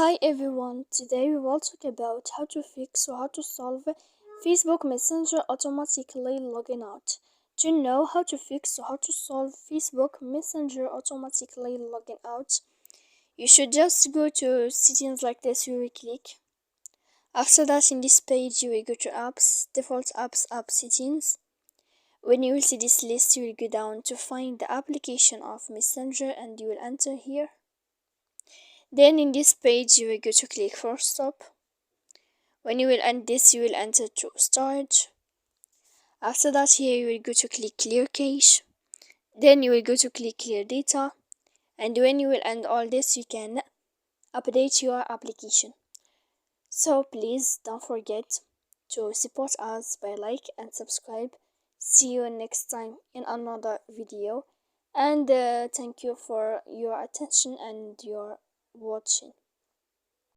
Hi everyone, today we will talk about how to fix or how to solve Facebook Messenger automatically logging out. To know how to fix or how to solve Facebook Messenger automatically logging out, you should just go to settings like this. You will click. After that, in this page, you will go to apps, default apps, app settings. When you will see this list, you will go down to find the application of Messenger and you will enter here. Then in this page you will go to click for stop. When you will end this, you will enter to storage. After that, here you will go to click clear cache. Then you will go to click clear data. And when you will end all this, you can update your application. So please don't forget to support us by like and subscribe. See you next time in another video. And thank you for your attention and your watching.